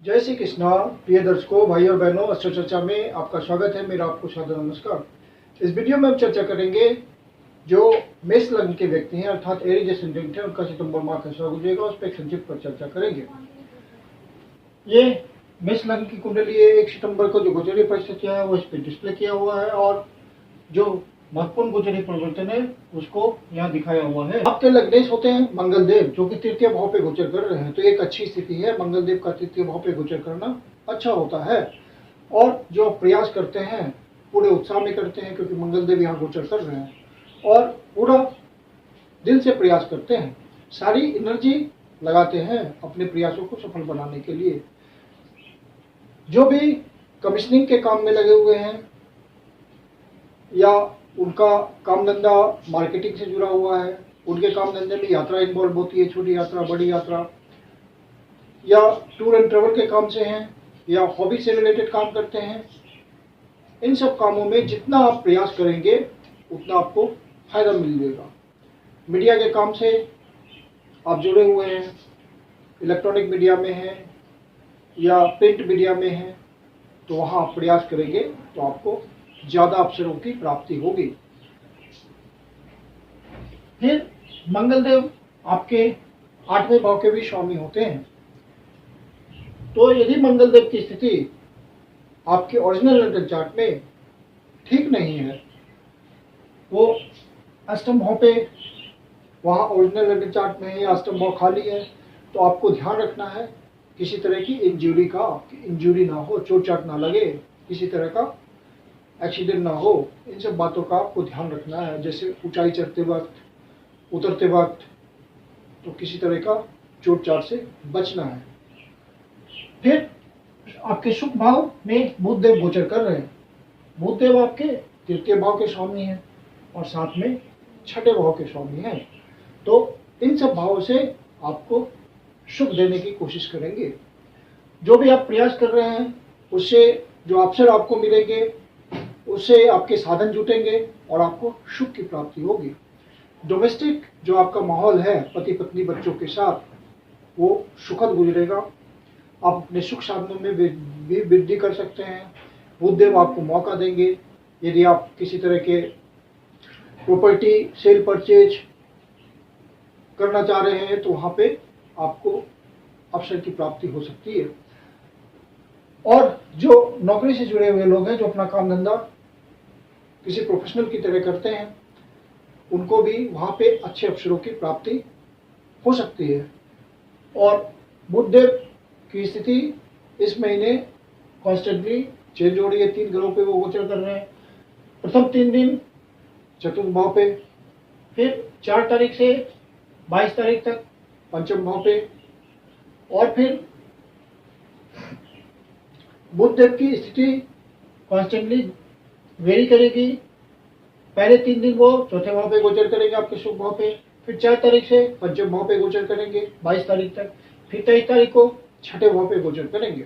जय श्री कृष्णा। प्रिय दर्शकों, भाई और बहनों, अस्त्र चर्चा में आपका स्वागत है। मेरा आपको सादर नमस्कार। इस वीडियो में हम चर्चा करेंगे जो मेष लग्न के व्यक्ति हैं अर्थात एरीज एसेंडेंट है, उनका सितंबर माह कैसा गुजरेगा उस पर एक संक्षिप्त पर चर्चा करेंगे। ये मेष लग्न की कुंडली 1 सितंबर को जो गोचरीय परिस्थितियां है वो इस पर डिस्प्ले किया हुआ है और जो महत्वपूर्ण गोचरीय परिवर्तन है उसको यहाँ दिखाया हुआ है। आपके लग्नेश होते हैं मंगल देव, जो कि तृतीय भाव पे गोचर कर रहे हैं, तो एक अच्छी स्थिति है। मंगल देव का तृतीय भाव पे गोचर करना अच्छा होता है और जो प्रयास करते हैं पूरे उत्साह में करते हैं, क्योंकि मंगल देव यहाँ गोचर कर रहे हैं और पूरा दिल से प्रयास करते हैं, सारी एनर्जी लगाते हैं अपने प्रयासों को सफल बनाने के लिए। जो भी कमिश्निंग के काम में लगे हुए हैं या उनका काम धंधा मार्केटिंग से जुड़ा हुआ है, उनके काम धंधे में यात्रा इन्वॉल्व होती है, छोटी यात्रा, बड़ी यात्रा, या टूर एंड ट्रेवल के काम से हैं या हॉबी से रिलेटेड काम करते हैं, इन सब कामों में जितना आप प्रयास करेंगे उतना आपको फायदा मिलेगा। मीडिया के काम से आप जुड़े हुए हैं, इलेक्ट्रॉनिक मीडिया में हैं या प्रिंट मीडिया में हैं, तो वहाँ आप प्रयास करेंगे तो आपको ज़्यादा अवसरों की प्राप्ति होगी। फिर मंगलदेव आपके 8वें भाव के भी स्वामी होते हैं, तो यदि मंगलदेव की स्थिति आपके ओरिजिनल नेटल चार्ट में ठीक नहीं है, वो अष्टम भाव पे वहाँ ओरिजिनल नेटल चार्ट में है या अष्टम भाव खाली है, तो आपको ध्यान रखना है किसी तरह की इंजरी ना हो, चोट चाट ना लगे, किसी तरह का एक्सीडेंट ना हो, इन सब बातों का आपको ध्यान रखना है। जैसे ऊंचाई चढ़ते वक्त, उतरते वक्त, तो किसी तरह का चोट चाट से बचना है। फिर आपके शुभ भाव में बुध देव गोचर कर रहे हैं। बुध देव आपके तृतीय भाव के स्वामी हैं और साथ में छठे भाव के स्वामी हैं, तो इन सब भावों से आपको शुभ देने की कोशिश करेंगे। जो भी आप प्रयास कर रहे हैं उससे जो अवसर आपको मिलेंगे, उससे आपके साधन जुटेंगे और आपको सुख की प्राप्ति होगी। डोमेस्टिक जो आपका माहौल है पति पत्नी बच्चों के साथ, वो सुखद गुजरेगा। आप अपने सुख साधनों में भी वृद्धि कर सकते हैं। बुधदेव आपको मौका देंगे। यदि आप किसी तरह के प्रॉपर्टी सेल परचेज करना चाह रहे हैं तो वहाँ पे आपको अवसर की प्राप्ति हो सकती है। और जो नौकरी से जुड़े हुए लोग हैं, जो अपना काम धंधा किसी प्रोफेशनल की तरह करते हैं, उनको भी वहाँ पे अच्छे अवसरों की प्राप्ति हो सकती है। और बुधदेव की स्थिति इस महीने कॉन्स्टेंटली चेंज हो रही है। 3 ग्रहों पे वो गोचर कर रहे हैं। प्रथम 3 दिन चतुर्थ भाव पे, फिर 4 तारीख से 22 तारीख तक पंचम भाव पे, और फिर बुधदेव की स्थिति कॉन्स्टेंटली वेरी करेगी। पहले 3 दिन वो चौथे भाव पे गोचर करेंगे आपके शुभ भाव पे, फिर 4 तारीख से पंचम भाव पे गोचर करेंगे 22 तारीख तक, फिर 23 तारीख को छठे भाव पे गोचर करेंगे।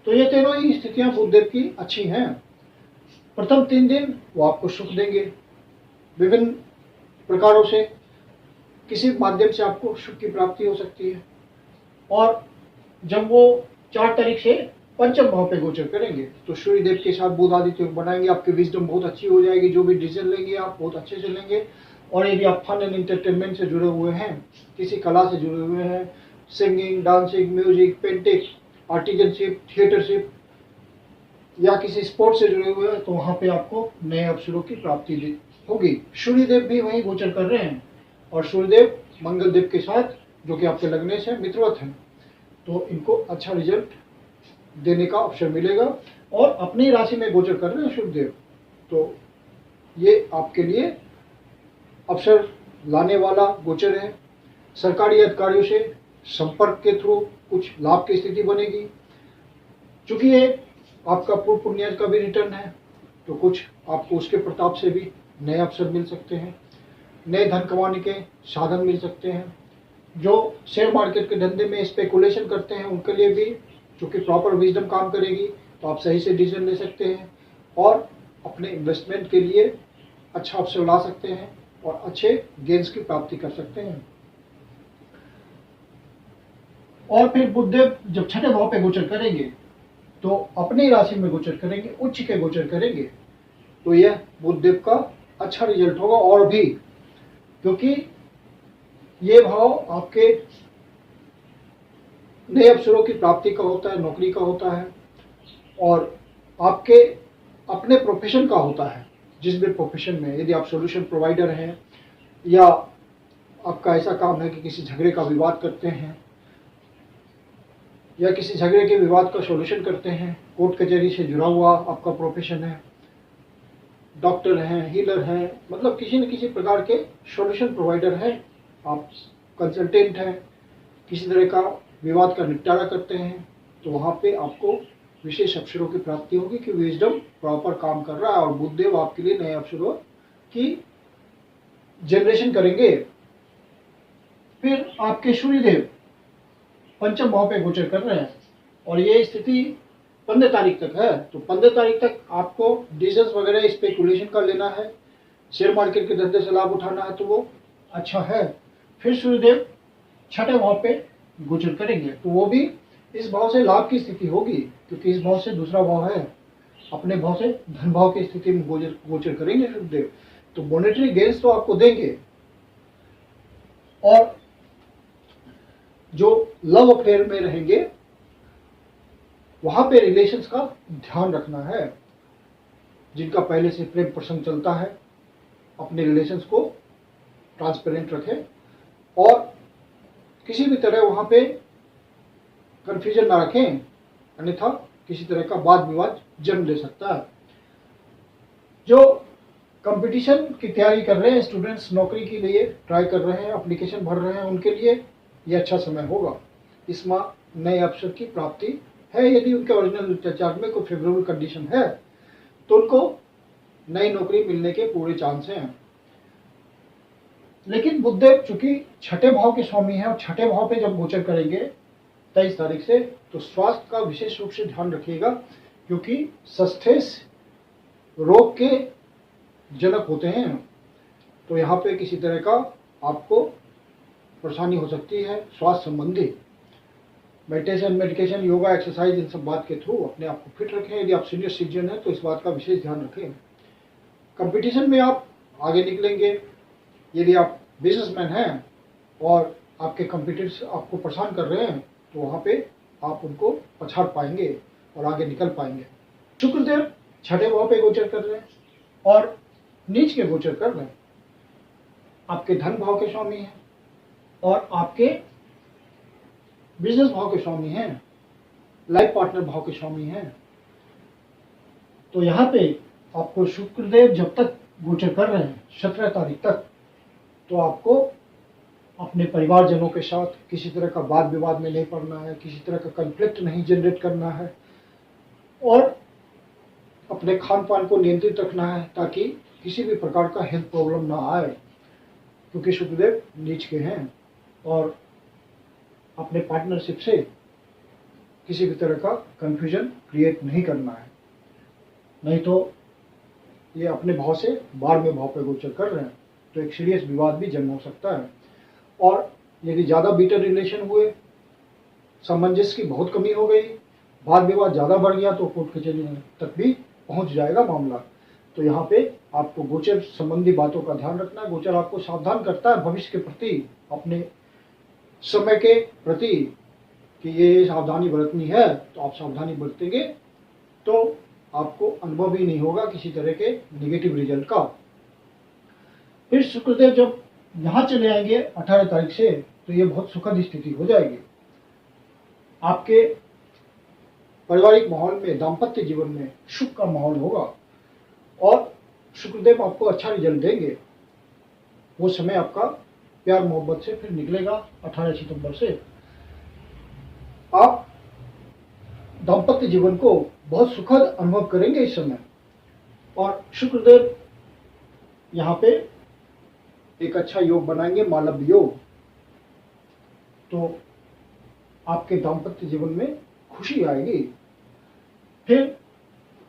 तो ये तीनों ही स्थितियां बुधदेव की अच्छी हैं। प्रथम 3 दिन वो आपको सुख देंगे विभिन्न प्रकारों से, किसी माध्यम से आपको सुख की प्राप्ति हो सकती है। और जब वो 4 तारीख से पंचम भाव पे गोचर करेंगे तो सूर्य देव के साथ बुध आदित्य योग बनाएंगे। आपकी विजडम बहुत अच्छी हो जाएगी। जो भी डिसीजन लेंगे आप बहुत अच्छे से लेंगे। और यदि आप फन एंड एंटरटेनमेंट से जुड़े हुए हैं, किसी कला से जुड़े हुए हैं, सिंगिंग, डांसिंग, म्यूजिक, पेंटिंग, आर्टिजनशिप, थिएटरशिप या किसी स्पोर्ट्स से जुड़े हुए हैं, तो वहाँ पे आपको नए अवसरों की प्राप्ति होगी। सूर्यदेव भी वहीं गोचर कर रहे हैं और सूर्यदेव मंगल देव के साथ, जो कि आपके लग्नेश है, मित्रवत हैं, तो इनको अच्छा रिजल्ट देने का अवसर मिलेगा। और अपनी राशि में गोचर कर रहे हैं सूर्यदेव, तो ये आपके लिए अवसर लाने वाला गोचर है। सरकारी अधिकारियों से संपर्क के थ्रू कुछ लाभ की स्थिति बनेगी। चूंकि ये आपका पूर्व पुण्य का भी रिटर्न है, तो कुछ आपको उसके प्रताप से भी नए अवसर मिल सकते हैं, नए धन कमाने के साधन मिल सकते हैं। जो शेयर मार्केट के धंधे में स्पेकुलेशन करते हैं उनके लिए भी, चूँकि प्रॉपर विजडम काम करेगी, तो आप सही से डिसीजन ले सकते हैं और अपने इन्वेस्टमेंट के लिए अच्छा अवसर ला सकते हैं और अच्छे गेन्स की प्राप्ति कर सकते हैं। और फिर बुधदेव जब छठे भाव पे गोचर करेंगे तो अपनी राशि में गोचर करेंगे, उच्च के गोचर करेंगे, तो यह बुधदेव का अच्छा रिजल्ट होगा। और भी क्योंकि ये भाव आपके नए अवसरों की प्राप्ति का होता है, नौकरी का होता है, और आपके अपने प्रोफेशन का होता है। जिस भी प्रोफेशन में, यदि आप सॉल्यूशन प्रोवाइडर हैं या आपका ऐसा काम है कि किसी झगड़े का विवाद करते हैं या किसी झगड़े के विवाद का सॉल्यूशन करते हैं, कोर्ट कचहरी से जुड़ा हुआ आपका प्रोफेशन है, डॉक्टर हैं, हीलर हैं, मतलब किसी न किसी प्रकार के सॉल्यूशन प्रोवाइडर हैं, आप कंसल्टेंट हैं, किसी तरह का विवाद का निपटारा करते हैं, तो वहाँ पे आपको विशेष अवसरों की प्राप्ति होगी कि विजडम प्रॉपर काम कर रहा है और बुधदेव आपके लिए नए अवसरों की जनरेशन करेंगे। फिर आपके सूर्यदेव पंचम भाव पे गोचर कर रहे हैं और ये स्थिति 15 तारीख तक है। तो 15 तारीख तक आपको डिसीजंस वगैरह स्पेकुलेशन का लेना है, शेयर मार्केट के धंधे से लाभ उठाना है, तो वो अच्छा है। फिर सूर्यदेव छठे भाव पे गोचर करेंगे तो वो भी इस भाव से लाभ की स्थिति होगी, क्योंकि इस भाव से दूसरा भाव है, अपने भाव से धन भाव की स्थिति में गोचर करेंगे सूर्यदेव, तो मॉनेटरी गेन्स तो आपको देंगे। और जो लव अफेयर में रहेंगे वहां पे रिलेशंस का ध्यान रखना है। जिनका पहले से प्रेम प्रसंग चलता है, अपने रिलेशंस को ट्रांसपेरेंट रखें और किसी भी तरह वहां पे कंफ्यूजन ना रखें, अन्यथा किसी तरह का वाद विवाद जन्म ले सकता है। जो कंपटीशन की तैयारी कर रहे हैं स्टूडेंट्स, नौकरी के लिए ट्राई कर रहे हैं, एप्लीकेशन भर रहे हैं, उनके लिए ये अच्छा समय होगा। इस माह नए अवसर की प्राप्ति है। यदि उनके ओरिजिनल चार्ट में कोई फेवरेबल कंडीशन है तो उनको नई नौकरी मिलने के पूरे चांस हैं। लेकिन बुधदेव चूंकि छठे भाव के स्वामी हैं और छठे भाव पे जब गोचर करेंगे 23 तारीख से, तो स्वास्थ्य का विशेष रूप से ध्यान रखिएगा, क्योंकि सस्थेस रोग के जनक होते हैं। तो यहाँ पे किसी तरह का आपको परेशानी हो सकती है स्वास्थ्य संबंधी। मेडिटेशन, योगा, एक्सरसाइज, इन सब बात के थ्रू अपने आप को फिट रखें। यदि आप सीनियर सिटीजन हैं तो इस बात का विशेष ध्यान रखें। कंपटीशन में आप आगे निकलेंगे। यदि आप बिजनेसमैन हैं और आपके कंपीटिटर्स आपको परेशान कर रहे हैं तो वहाँ पे आप उनको पछाड़ पाएंगे और आगे निकल पाएंगे। शुक्रदेव छठे भाव पे गोचर कर रहे हैं और नीच के गोचर कर रहे हैं। आपके धन भाव के स्वामी हैं और आपके बिजनेस भाव के स्वामी हैं, लाइफ पार्टनर भाव के स्वामी हैं। तो यहाँ पे आपको शुक्रदेव जब तक गोचर कर रहे हैं 17 तारीख तक, तो आपको अपने परिवारजनों के साथ किसी तरह का वाद विवाद में नहीं पड़ना है, किसी तरह का कॉन्फ्लिक्ट नहीं जनरेट करना है और अपने खान पान को नियंत्रित रखना है ताकि किसी भी प्रकार का हेल्थ प्रॉब्लम ना आए, क्योंकि शुक्रदेव नीच के हैं। और अपने पार्टनरशिप से किसी भी तरह का कंफ्यूजन क्रिएट नहीं करना है, नहीं तो ये अपने भाव से 12वें भाव पे गोचर कर रहे हैं तो एक सीरियस विवाद भी जन्म हो सकता है। और यदि ज़्यादा बीटर रिलेशन हुए, सामंजस्य की बहुत कमी हो गई, वाद विवाद ज़्यादा बढ़ गया तो कोर्ट कचहरी तक भी पहुंच जाएगा मामला। तो यहाँ पे आपको गोचर संबंधी बातों का ध्यान रखना है। गोचर आपको सावधान करता है भविष्य के प्रति, अपने समय के प्रति कि ये सावधानी बरतनी है, तो आप सावधानी बरतेंगे तो आपको अनुभव ही नहीं होगा किसी तरह के नेगेटिव रिजल्ट का। फिर शुक्रदेव जब यहाँ चले आएंगे 18 तारीख से, तो ये बहुत सुखद स्थिति हो जाएगी। आपके पारिवारिक माहौल में, दाम्पत्य जीवन में सुख का माहौल होगा और शुक्रदेव आपको अच्छा रिजल्ट देंगे। वो समय आपका प्यार मोहब्बत से फिर निकलेगा 18 सितंबर से। आप दाम्पत्य जीवन को बहुत सुखद अनुभव करेंगे इस समय। और शुक्रदेव यहाँ पे एक अच्छा योग बनाएंगे, मालव्य योग, तो आपके दाम्पत्य जीवन में खुशी आएगी। फिर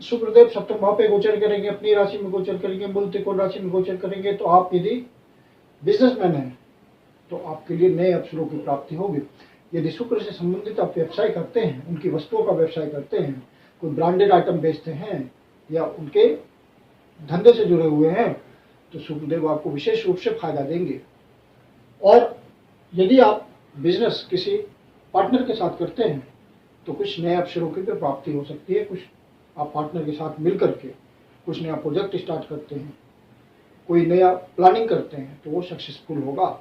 शुक्रदेव सप्तम भाव पे गोचर करेंगे, अपनी राशि में गोचर करेंगे, मूल त्रिकोण राशि में गोचर करेंगे। तो आप यदि बिजनेसमैन हैं तो आपके लिए नए अवसरों की प्राप्ति होगी। यदि शुक्र से संबंधित आप व्यवसाय करते हैं, उनकी वस्तुओं का व्यवसाय करते हैं, कोई ब्रांडेड आइटम बेचते हैं या उनके धंधे से जुड़े हुए हैं, तो शुक्रदेव आपको विशेष रूप से फायदा देंगे। और यदि आप बिजनेस किसी पार्टनर के साथ करते हैं तो कुछ नए अवसरों की भी प्राप्ति हो सकती है। कुछ आप पार्टनर के साथ मिलकर के कुछ नया प्रोजेक्ट स्टार्ट करते हैं, कोई नया प्लानिंग करते हैं, तो वो सक्सेसफुल होगा।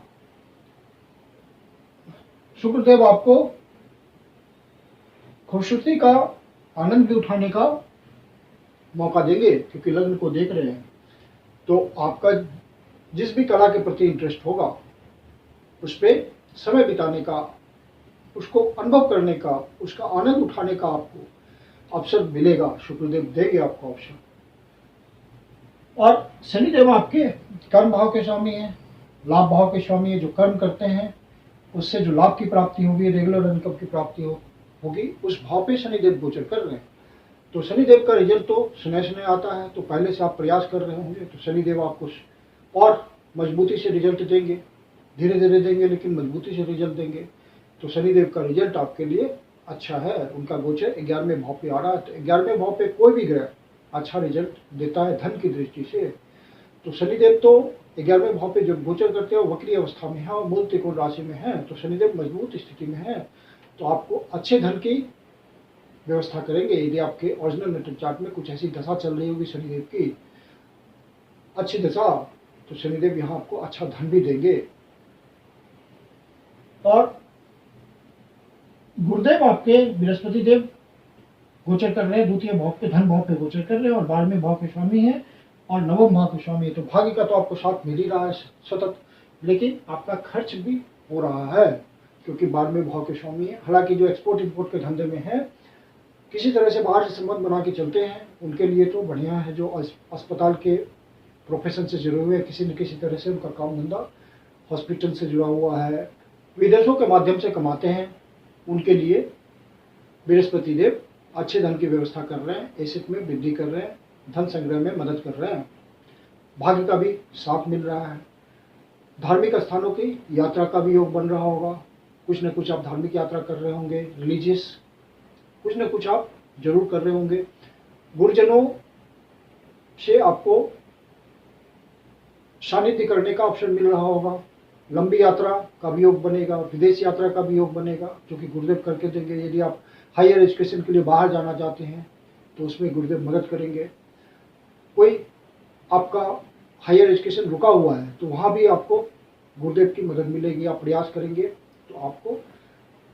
शुक्रदेव आपको खूबसूरती का आनंद भी उठाने का मौका देंगे, क्योंकि लग्न को देख रहे हैं। तो आपका जिस भी कला के प्रति इंटरेस्ट होगा उस पर समय बिताने का, उसको अनुभव करने का, उसका आनंद उठाने का आपको अवसर मिलेगा। शुक्रदेव देंगे आपको अवसर। और शनिदेव आपके कर्म भाव के स्वामी हैं, लाभ भाव के स्वामी हैं। जो कर्म करते हैं उससे जो लाभ की प्राप्ति होगी, रेगुलर इनकम की प्राप्ति होगी, उस भाव पे शनिदेव गोचर कर रहे हैं। तो शनिदेव का रिजल्ट तो सुनह सुनह आता है, तो पहले से आप प्रयास कर रहे होंगे, तो शनिदेव आपको और मजबूती से रिजल्ट देंगे, धीरे धीरे देंगे लेकिन मजबूती से रिजल्ट देंगे। तो शनिदेव का रिजल्ट आपके लिए अच्छा है। उनका गोचर 11वें भाव पे आ रहा है, तो 11वें भाव पे कोई भी ग्रह अच्छा रिजल्ट देता है धन की दृष्टि से। तो शनिदेव तो 11वें भाव पे जब गोचर करते हैं वक्री अवस्था में है और मूल त्रिकोण राशि में है, तो शनिदेव मजबूत स्थिति में है, तो आपको अच्छे धन की व्यवस्था करेंगे। यदि आपके ओरिजिनल नेटल चार्ट में कुछ ऐसी दशा चल रही होगी शनिदेव की अच्छी दशा, तो शनिदेव यहाँ आपको अच्छा धन भी देंगे। और गुरुदेव आपके बृहस्पति देव गोचर कर रहे हैं द्वितीय भाव पे, धन भाव पे गोचर कर रहे हैं, और 12वें भाव के स्वामी हैं और 9वें भाव के स्वामी है। तो भाग्य का तो आपको साथ मिल ही रहा है सतत, लेकिन आपका खर्च भी हो रहा है क्योंकि 12वें भाव के स्वामी है। हालांकि जो एक्सपोर्ट इंपोर्ट के धंधे में है, किसी तरह से बाहर से संबंध बना के चलते हैं, उनके लिए तो बढ़िया है। जो अस्पताल के प्रोफेशन से जुड़े हुए हैं, किसी न किसी तरह से उनका काम धंधा हॉस्पिटल से जुड़ा हुआ है, विदेशों के माध्यम से कमाते हैं, उनके लिए बृहस्पति देव अच्छे धन की व्यवस्था कर रहे हैं, एसेट में वृद्धि कर रहे हैं, धन संग्रह में मदद कर रहे हैं। भाग्य का भी साथ मिल रहा है। धार्मिक स्थानों की यात्रा का भी योग बन रहा होगा। कुछ न कुछ आप धार्मिक यात्रा कर रहे होंगे, रिलीजियस कुछ न कुछ आप जरूर कर रहे होंगे। गुरुजनों से आपको सानिध्य करने का अवसर मिल रहा होगा। लंबी यात्रा का भी योग बनेगा, विदेश यात्रा का भी योग बनेगा, जो कि गुरुदेव करके देंगे। यदि आप हायर एजुकेशन के लिए बाहर जाना चाहते हैं तो उसमें गुरुदेव मदद करेंगे। कोई आपका हायर एजुकेशन रुका हुआ है तो वहाँ भी आपको गुरुदेव की मदद मिलेगी। आप प्रयास करेंगे तो आपको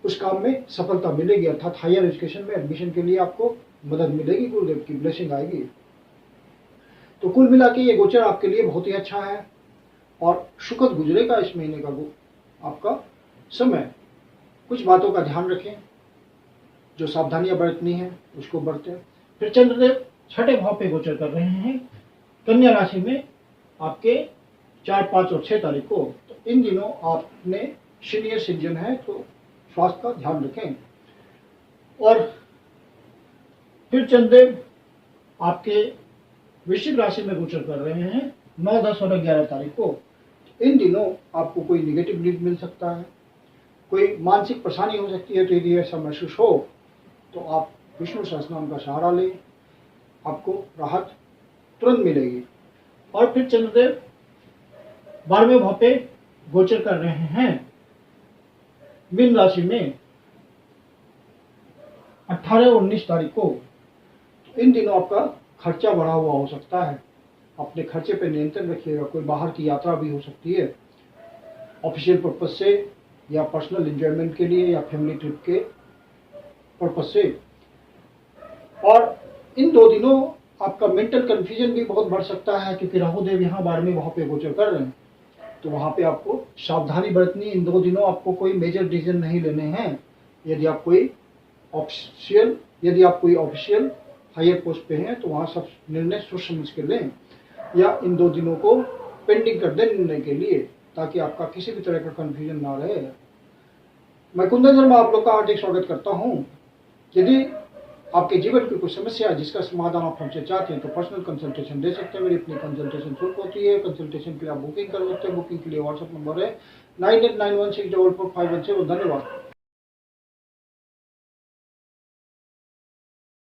उस काम में सफलता मिलेगी, अर्थात हायर एजुकेशन में एडमिशन के लिए आपको मदद मिलेगी, गुरुदेव की ब्लेसिंग आएगी। तो कुल मिला के ये गोचर आपके लिए बहुत ही अच्छा है और सुखद गुजरेगा इस महीने का आपका समय। कुछ बातों का ध्यान रखें, जो सावधानियां बरतनी है उसको बरतें। फिर चंद्रदेव छठे भाव पे गोचर कर रहे हैं कन्या राशि में आपके 4, 5 और 6 तारीख को। तो इन दिनों आपने सीनियर सिटीजन है तो स्वास्थ्य का ध्यान रखें। और फिर चंद्रदेव आपके वृश्चिक राशि में गोचर कर रहे हैं 9, 10 और 11 तारीख को। इन दिनों आपको कोई निगेटिव न्यूज मिल सकता है, कोई मानसिक परेशानी हो सकती है। तो यदि ऐसा महसूस हो तो आप विष्णु सहस्त्रनाम का सहारा लें, आपको राहत तुरंत मिलेगी। और फिर चंद्रदेव 12वें भाव पे गोचर कर रहे हैं मीन राशि में 18 और 19 तारीख को। तो इन दिनों आपका खर्चा बढ़ा हुआ हो सकता है, अपने खर्चे पे नियंत्रण रखिएगा। कोई बाहर की यात्रा भी हो सकती है, ऑफिशियल पर्पज से या पर्सनल एंजॉयमेंट के लिए या फैमिली ट्रिप के पर्पज से। और इन 2 दिनों आपका मेंटल कंफ्यूजन भी बहुत बढ़ सकता है क्योंकि राहुदेव यहाँ 12वें भाव पे गोचर कर रहे हैं, तो वहाँ पे आपको सावधानी बरतनी। इन 2 दिनों आपको कोई मेजर डिसीजन नहीं लेने हैं। यदि आप कोई ऑफिशियल हायर पोस्ट पे हैं तो वहाँ सब निर्णय सोच समझ के लें, या इन 2 दिनों को पेंडिंग कर दें निर्णय के लिए, ताकि आपका किसी भी तरह का कंफ्यूजन ना रहे। मैं कुंदन शर्मा आप लोग का हार्दिक स्वागत करता हूँ। यदि आपके जीवन की कोई समस्या है जिसका समाधान आप हमसे चाहते हैं तो पर्सनल कंसल्टेशन दे सकते हैं। मेरी अपनी कंसल्टेशन शुल्क होती है। कंसल्टेशन के लिए आप बुकिंग कर सकते हैं। बुकिंग के लिए व्हाट्सएप नंबर है 9891644517। धन्यवाद।